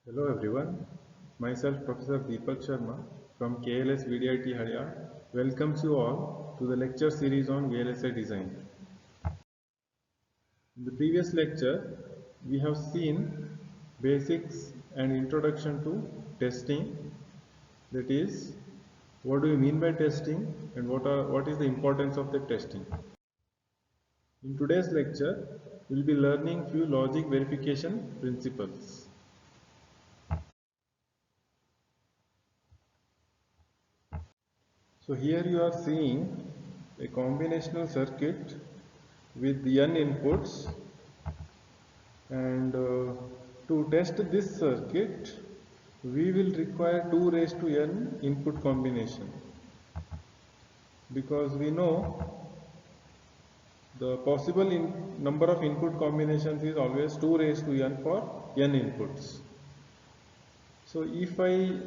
Hello everyone, myself Professor Deepak Sharma from KLS VDIT Haryana welcomes you all to the lecture series on VLSI design. In the previous lecture, we have seen basics and introduction to testing, that is, what do you mean by testing and what is the importance of the testing. In today's lecture, we will be learning few logic verification principles. So here you are seeing a combinational circuit with n inputs, and to test this circuit we will require 2 raised to n input combination, because we know the possible number of input combinations is always 2 raised to n for n inputs. So if I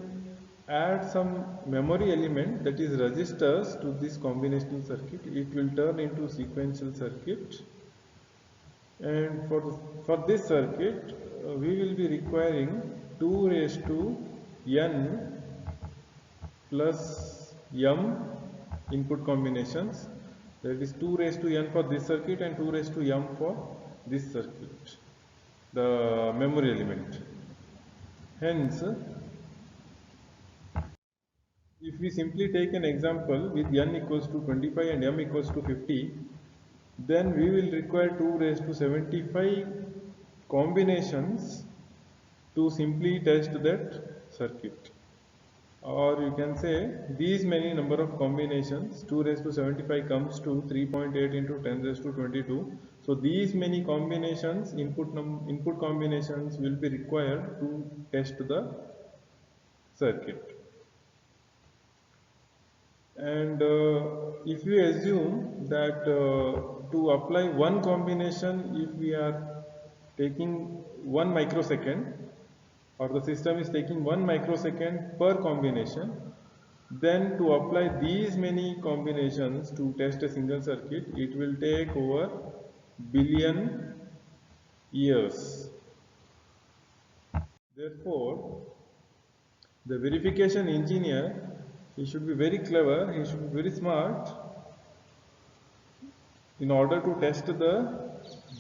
add some memory element, that is resistors, to this combinational circuit, it will turn into sequential circuit. And for this circuit, we will be requiring 2 raised to n plus m input combinations. That is 2 raised to n for this circuit and 2 raised to m for this circuit, the memory element. Hence, if we simply take an example with n equals to 25 and m equals to 50, then we will require 2 raised to 75 combinations to simply test that circuit. Or you can say these many number of combinations, 2 raised to 75 comes to 3.8 into 10 raised to 22. So these many combinations, input combinations will be required to test the circuit. And if we assume that to apply one combination, if we are taking 1 microsecond, or the system is taking 1 microsecond per combination, then to apply these many combinations to test a single circuit, it will take over billion years. Therefore, the verification engineer, he should be very clever, he should be very smart in order to test the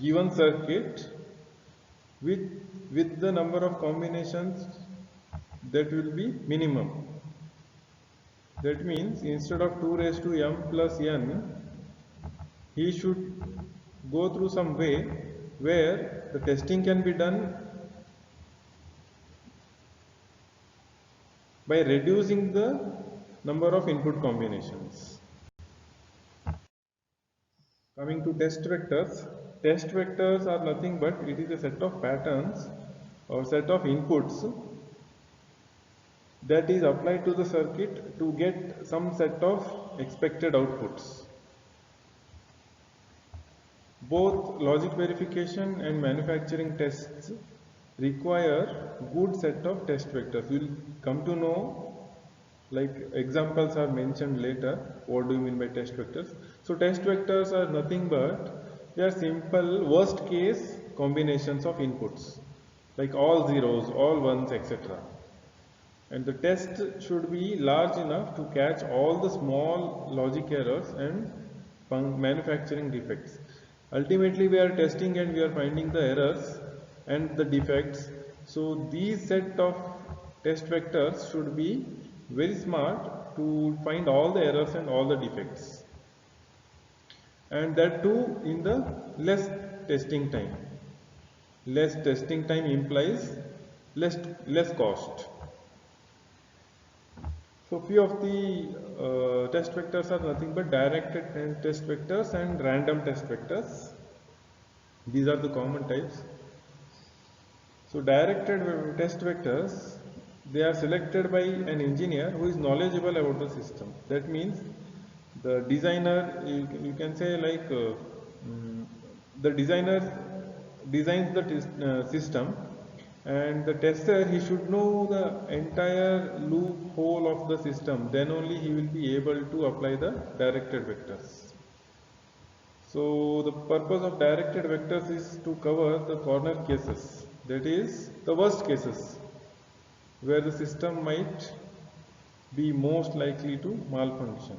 given circuit with the number of combinations that will be minimum. That means instead of 2 raised to m plus n, he should go through some way where the testing can be done by reducing the number of input combinations. Coming to test vectors are nothing but it is a set of patterns or set of inputs that is applied to the circuit to get some set of expected outputs. Both logic verification and manufacturing tests require good set of test vectors. We will come to know, like examples are mentioned later, what do you mean by test vectors. So test vectors are nothing but they are simple worst case combinations of inputs, like all zeros, all ones, etc. And the test should be large enough to catch all the small logic errors and manufacturing defects. Ultimately, we are testing and we are finding the errors and the defects. So these set of test vectors should be very smart to find all the errors and all the defects. And that too in the less testing time. Less testing time implies less cost. So few of the test vectors are nothing but directed test vectors and random test vectors. These are the common types. So directed test vectors, they are selected by an engineer who is knowledgeable about the system. That means the designer, you can say like the designer designs the system, and the tester, he should know the entire loophole of the system. Then only he will be able to apply the directed vectors. So the purpose of directed vectors is to cover the corner cases, that is the worst cases. where the system might be most likely to malfunction.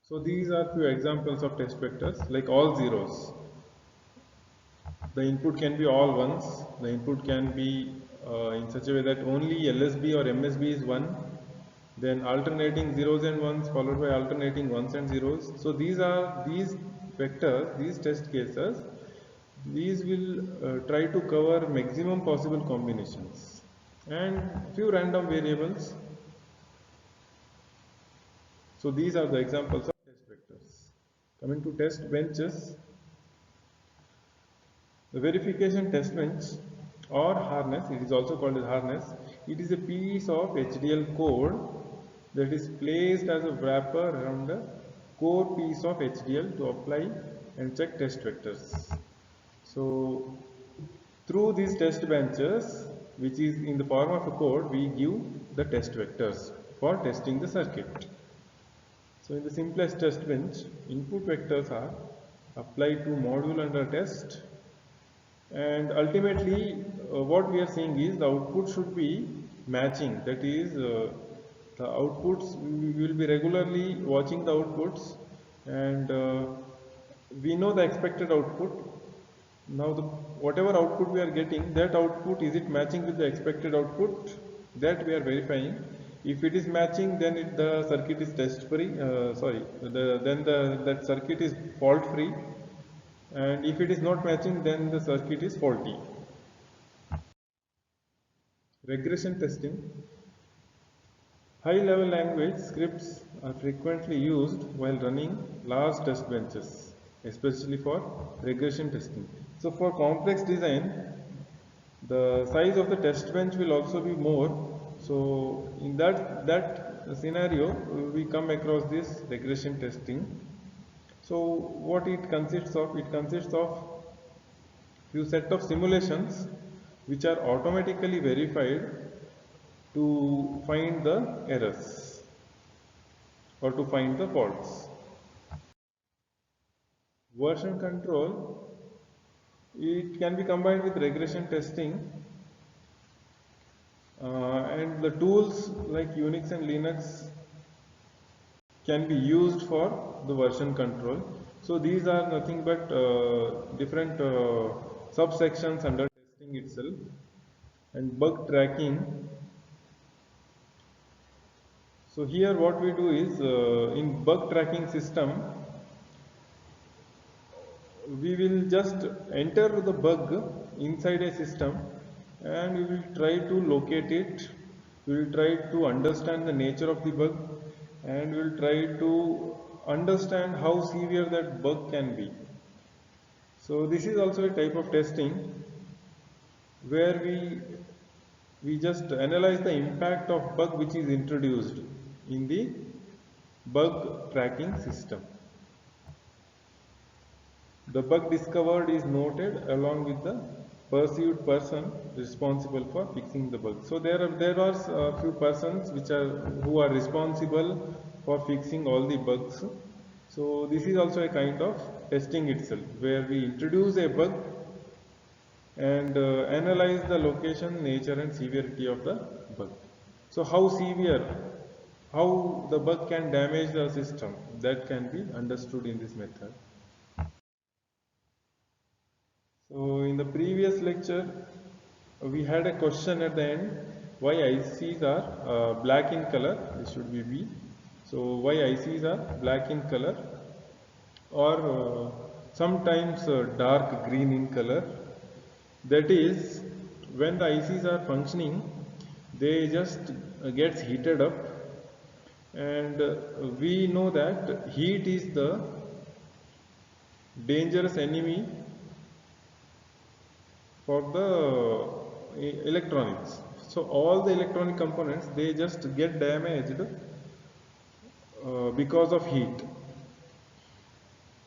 So these are few examples of test vectors, like all zeros. The input can be all ones. The input can be in such a way that only LSB or MSB is 1. Then alternating zeros and ones followed by alternating ones and zeros. So these vectors, these test cases, these will try to cover maximum possible combinations and few random variables. So these are the examples of test vectors. Coming to test benches, the verification test bench or harness, it is also called as harness, it is a piece of HDL code that is placed as a wrapper around a core piece of HDL to apply and check test vectors. So through these test benches, which is in the form of a code, we give the test vectors for testing the circuit. So in the simplest test bench, input vectors are applied to module under test, and ultimately what we are seeing is the output should be matching. That is, the outputs, we will be regularly watching the outputs, and we know the expected output. Now whatever output we are getting, that output, is it matching with the expected output? That we are verifying. If it is matching, then the circuit is test free, that circuit is fault free, and if it is not matching, then the circuit is faulty. Regression testing. High level language scripts are frequently used while running large test benches, especially for regression testing. So for complex design, the size of the test bench will also be more. So in that scenario, we come across this regression testing. So what it consists of? It consists of few set of simulations which are automatically verified to find the errors or to find the faults. Version control, it can be combined with regression testing, and the tools like Unix and Linux can be used for the version control. So these are nothing but different subsections under testing itself. And bug tracking. So here what we do is, in bug tracking system, we will just enter the bug inside a system and we will try to locate it. We will try to understand the nature of the bug, and we will try to understand how severe that bug can be. So this is also a type of testing where we just analyze the impact of bug which is introduced in the bug tracking system. The bug discovered is noted along with the perceived person responsible for fixing the bug. So there are a few persons who are responsible for fixing all the bugs. So this is also a kind of testing itself, where we introduce a bug and analyze the location, nature and severity of the bug. So how severe, how the bug can damage the system, that can be understood in this method. So in the previous lecture, we had a question at the end, why ICs are black in color. This should be B. So why ICs are black in color, or sometimes dark green in color. That is, when the ICs are functioning, they just gets heated up, and we know that heat is the dangerous enemy for the electronics. So all the electronic components, they just get damaged because of heat.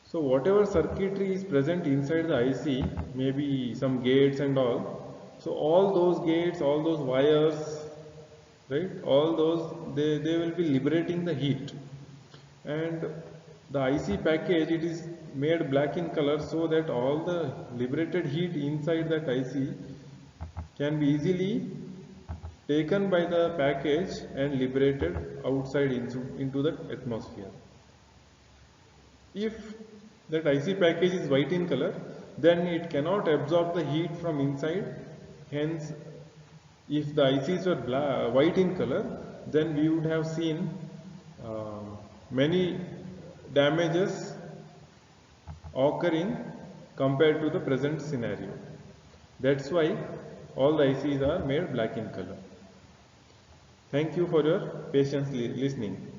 So whatever circuitry is present inside the IC, maybe some gates and all, so all those gates, all those wires, right, all those, they will be liberating the heat, and the IC package, it is made black in color so that all the liberated heat inside that IC can be easily taken by the package and liberated outside into the atmosphere. If that IC package is white in color, then it cannot absorb the heat from inside. Hence, if the ICs were white in color, then we would have seen many damages occurring compared to the present scenario. That's why all the ICs are made black in color. Thank you for your patience listening.